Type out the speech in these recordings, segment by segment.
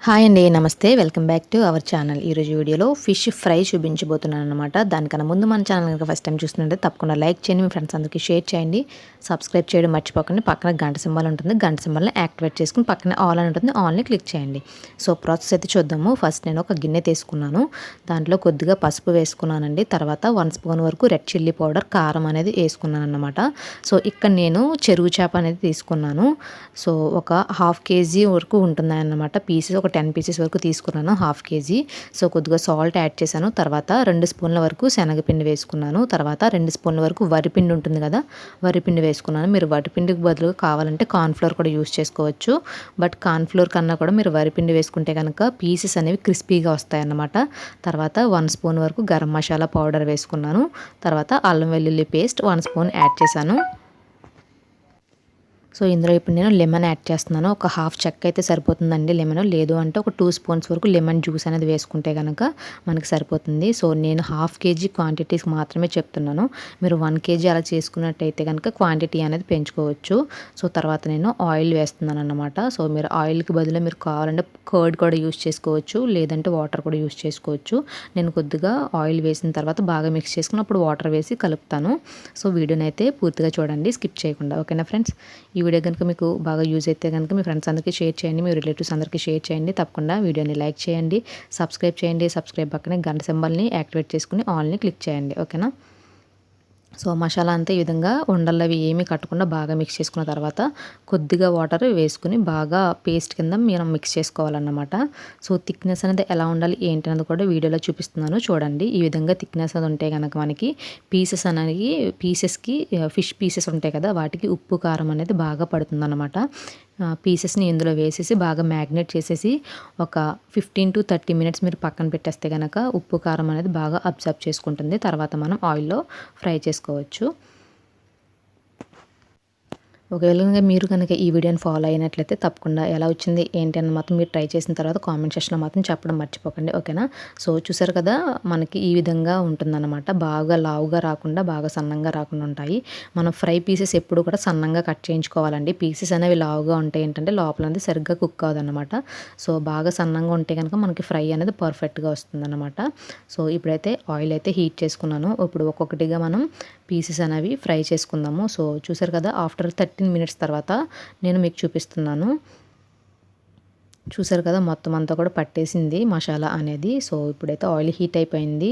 Hi అండి, నమస్తే. Welcome back to our channel. ఈరోజు వీడియోలో ఫిష్ ఫ్రై చూపించబోతున్నాను అనమాట. దానికన్నా ముందు మన ఛానల్ కనుక ఫస్ట్ టైం చూస్తుంటే తప్పకుండా లైక్ చేయండి, మీ ఫ్రెండ్స్ అందరికీ షేర్ చేయండి, సబ్స్క్రైబ్ చేయడం మర్చిపోకండి. పక్కన గంట సింబల్ ఉంటుంది, గంట సింబల్ని యాక్టివేట్ చేసుకుని పక్కన ఆల్ అని ఉంటుంది, ఆల్ని క్లిక్ చేయండి. సో ప్రాసెస్ అయితే చూద్దాము. ఫస్ట్ నేను ఒక గిన్నె తీసుకున్నాను, దాంట్లో కొద్దిగా పసుపు వేసుకున్నానండి. తర్వాత 1 స్పూన్ వరకు రెడ్ చిల్లీ పౌడర్, కారం అనేది వేసుకున్నాను అనమాట. సో ఇక్కడ నేను చెరువు చేప అనేది తీసుకున్నాను. సో ఒక 1/2 kg వరకు ఉంటుంది అన్నమాట. పీసెస్ ఒక 10 పీసెస్ వరకు తీసుకున్నాను, 1/2 kg. సో కొద్దిగా సాల్ట్ యాడ్ చేశాను. తర్వాత 2 స్పూన్ల వరకు శనగపిండి వేసుకున్నాను. తర్వాత 2 స్పూన్ల వరకు వరిపిండి ఉంటుంది కదా, వరిపిండి వేసుకున్నాను. మీరు వరిపిండికి బదులుగా కావాలంటే కార్న్ఫ్లోర్ కూడా యూస్ చేసుకోవచ్చు. బట్ కార్న్ఫ్లోర్ కన్నా కూడా మీరు వరిపిండి వేసుకుంటే కనుక పీసెస్ అనేవి క్రిస్పీగా వస్తాయి అన్నమాట. తర్వాత 1 స్పూన్ వరకు గరం మసాలా పౌడర్ వేసుకున్నాను. తర్వాత అల్లం వెల్లుల్లి పేస్ట్ 1 స్పూన్ యాడ్ చేశాను. సో ఇందులో ఇప్పుడు నేను లెమన్ యాడ్ చేస్తున్నాను. ఒక 1/2 చెక్క అయితే సరిపోతుందండి లెమన్. లేదు అంటే ఒక 2 స్పూన్స్ వరకు లెమన్ జ్యూస్ అనేది వేసుకుంటే కనుక మనకి సరిపోతుంది. సో నేను 1/2 kg క్వాంటిటీస్ మాత్రమే చెప్తున్నాను. మీరు 1 kg అలా చేసుకున్నట్టయితే కనుక క్వాంటిటీ అనేది పెంచుకోవచ్చు. సో తర్వాత నేను ఆయిల్ వేస్తున్నాను అన్నమాట. సో మీరు ఆయిల్కి బదులు మీరు కావాలంటే కర్డ్ కూడా యూస్ చేసుకోవచ్చు, లేదంటే వాటర్ కూడా యూస్ చేసుకోవచ్చు. నేను కొద్దిగా ఆయిల్ వేసిన తర్వాత బాగా మిక్స్ చేసుకుని అప్పుడు వాటర్ వేసి కలుపుతాను. సో వీడియోని అయితే పూర్తిగా చూడండి, స్కిప్ చేయకుండా. ఓకేనా ఫ్రెండ్స్? ఈ వీడియో కనుక మీకు బాగా యూజ్ అయితే కనుక మీ ఫ్రెండ్స్ అందరికీ షేర్ చేయండి, మీ రిలేటివ్స్ అందరికీ షేర్ చేయండి. తప్పకుండా వీడియోని లైక్ చేయండి, సబ్స్క్రైబ్ చేయండి. సబ్స్క్రైబ్ పక్కనే గంట సింబల్ని యాక్టివేట్ చేసుకుని ఆల్ని క్లిక్ చేయండి. ఓకేనా? సో మసాలా అంతా ఈ విధంగా ఉండలు అవి ఏమీ కట్టకుండా బాగా మిక్స్ చేసుకున్న తర్వాత కొద్దిగా వాటర్ వేసుకుని బాగా పేస్ట్ కింద మనం మిక్స్ చేసుకోవాలన్నమాట. సో థిక్నెస్ అనేది ఎలా ఉండాలి ఏంటి అనేది కూడా వీడియోలో చూపిస్తున్నాను చూడండి. ఈ విధంగా థిక్నెస్ అది ఉంటే కనుక మనకి పీసెస్ అనేది పీసెస్కి ఫిష్ పీసెస్ ఉంటాయి కదా, వాటికి ఉప్పు కారం అనేది బాగా పడుతుందన్నమాట. పీసెస్ని ఇందులో వేసేసి బాగా మ్యాగ్నేట్ చేసేసి ఒక 15 to 30 మినిట్స్ మీరు పక్కన పెట్టేస్తే కనుక ఉప్పు కారం అనేది బాగా అబ్జర్వ్ చేసుకుంటుంది. తర్వాత మనం ఆయిల్లో ఫ్రై చేసుకోవచ్చు. ఒకవేళ మీరు కనుక ఈ వీడియోని ఫాలో అయినట్లయితే తప్పకుండా ఎలా వచ్చింది ఏంటి అని మాత్రం మీరు ట్రై చేసిన తర్వాత కామెంట్ సెక్షన్లో మాత్రం చెప్పడం మర్చిపోకండి. ఓకేనా? సో చూసారు కదా, మనకి ఈ విధంగా ఉంటుందన్నమాట. బాగా లావుగా రాకుండా బాగా సన్నంగా రాకుండా ఉంటాయి. మనం ఫ్రై పీసెస్ ఎప్పుడు కూడా సన్నంగా కట్ చేయించుకోవాలండి. పీసెస్ అనేవి లావుగా ఉంటాయి ఏంటంటే లోపల అనేది సరిగ్గా కుక్ అవ్వదన్నమాట. సో బాగా సన్నంగా ఉంటే కనుక మనకి ఫ్రై అనేది పర్ఫెక్ట్గా వస్తుందన్నమాట. సో ఇప్పుడైతే ఆయిల్ అయితే హీట్ చేసుకున్నాను. ఇప్పుడు ఒక్కొక్కటిగా మనం పీసెస్ అనేవి ఫ్రై చేసుకుందాము. సో చూసారు కదా, ఆఫ్టర్ 13 మినిట్స్ తర్వాత నేను మీకు చూపిస్తున్నాను. చూసారు కదా, మొత్తం అంతా కూడా పట్టేసింది మసాలా అనేది. సో ఇప్పుడైతే ఆయిల్ హీట్ అయిపోయింది.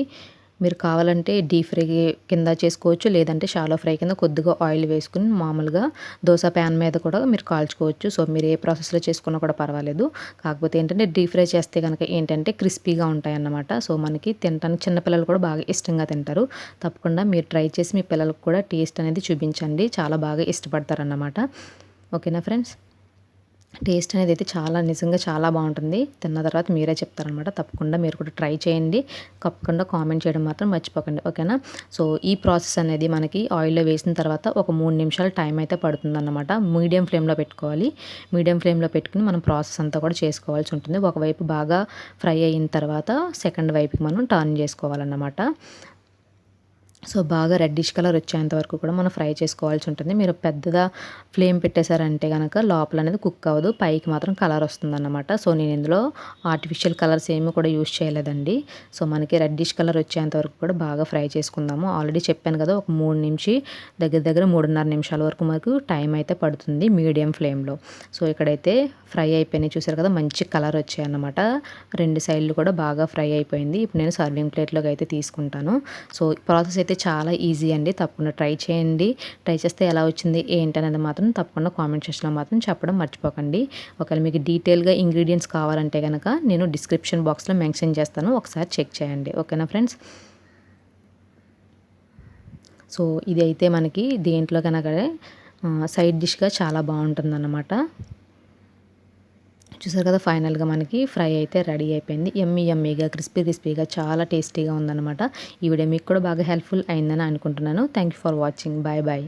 మీరు కావాలంటే డీప్ ఫ్రై కింద చేసుకోవచ్చు, లేదంటే షాలో ఫ్రై కింద కొద్దిగా ఆయిల్ వేసుకుని మామూలుగా దోశ ప్యాన్ మీద కూడా మీరు కాల్చుకోవచ్చు. సో మీరు ఏ ప్రాసెస్లో చేసుకున్నా కూడా పర్వాలేదు. కాకపోతే ఏంటంటే డీప్ ఫ్రై చేస్తే కనుక ఏంటంటే క్రిస్పీగా ఉంటాయన్నమాట. సో మనకి తినడానికి చిన్నపిల్లలు కూడా బాగా ఇష్టంగా తింటారు. తప్పకుండా మీరు ట్రై చేసి మీ పిల్లలకు కూడా టేస్ట్ అనేది చూపించండి, చాలా బాగా ఇష్టపడతారన్నమాట. ఓకేనా ఫ్రెండ్స్? టేస్ట్ అనేది అయితే నిజంగా చాలా బాగుంటుంది. తిన్న తర్వాత మీరే చెప్తారనమాట. తప్పకుండా మీరు కూడా ట్రై చేయండి, తప్పకుండా కామెంట్ చేయడం మాత్రం మర్చిపోకండి. ఓకేనా? సో ఈ ప్రాసెస్ అనేది మనకి ఆయిల్లో వేసిన తర్వాత ఒక 3 నిమిషాలు టైం అయితే పడుతుందన్నమాట. మీడియం ఫ్లేమ్లో పెట్టుకోవాలి. మీడియం ఫ్లేమ్లో పెట్టుకుని మనం ప్రాసెస్ అంతా కూడా చేసుకోవాల్సి ఉంటుంది. ఒకవైపు బాగా ఫ్రై అయిన తర్వాత సెకండ్ వైపుకి మనం టర్న్ చేసుకోవాలన్నమాట. సో బాగా రెడ్డిష్ కలర్ వచ్చేంత వరకు కూడా మనం ఫ్రై చేసుకోవాల్సి ఉంటుంది. మీరు పెద్దగా ఫ్లేమ్ పెట్టేశారంటే కనుక లోపల అనేది కుక్ అవ్వదు, పైకి మాత్రం కలర్ వస్తుందన్నమాట. సో నేను ఇందులో ఆర్టిఫిషియల్ కలర్స్ ఏమీ కూడా యూస్ చేయలేదండి. సో మనకి రెడ్డిష్ కలర్ వచ్చేంత వరకు కూడా బాగా ఫ్రై చేసుకుందాము. ఆల్రెడీ చెప్పాను కదా, ఒక 3 నుంచి దగ్గర 3.5 నిమిషాల వరకు మనకు టైం అయితే పడుతుంది మీడియం ఫ్లేమ్లో. సో ఇక్కడైతే ఫ్రై అయిపోయినాయి. చూసారు కదా, మంచి కలర్ వచ్చాయన్నమాట. 2 సైడ్లు కూడా బాగా ఫ్రై అయిపోయింది. ఇప్పుడు నేను సర్వింగ్ ప్లేట్లోకి అయితే తీసుకుంటాను. సో ప్రాసెస్ అయితే చాలా ఈజీ అండి. తప్పకుండా ట్రై చేయండి. ట్రై చేస్తే ఎలా వచ్చింది ఏంటి అనేది మాత్రం తప్పకుండా కామెంట్ సెక్షన్లో మాత్రం చెప్పడం మర్చిపోకండి. ఒకవేళ మీకు డీటెయిల్గా ఇంగ్రీడియంట్స్ కావాలంటే కనుక నేను డిస్క్రిప్షన్ బాక్స్లో మెన్షన్ చేస్తాను, ఒకసారి చెక్ చేయండి. ఓకేనా ఫ్రెండ్స్? సో ఇది అయితే మనకి దేంట్లో కనుక సైడ్ డిష్గా చాలా బాగుంటుందన్నమాట. చూసారు కదా, ఫైనల్గా మనకి ఫ్రై అయితే రెడీ అయిపోయింది. యమ్మీగా క్రిస్పీగా చాలా టేస్టీగా ఉందన్నమాట. ఈ వీడియో మీకు కూడా బాగా హెల్ప్ఫుల్ అయిందని అనుకుంటున్నాను. Thank you for watching. Bye bye.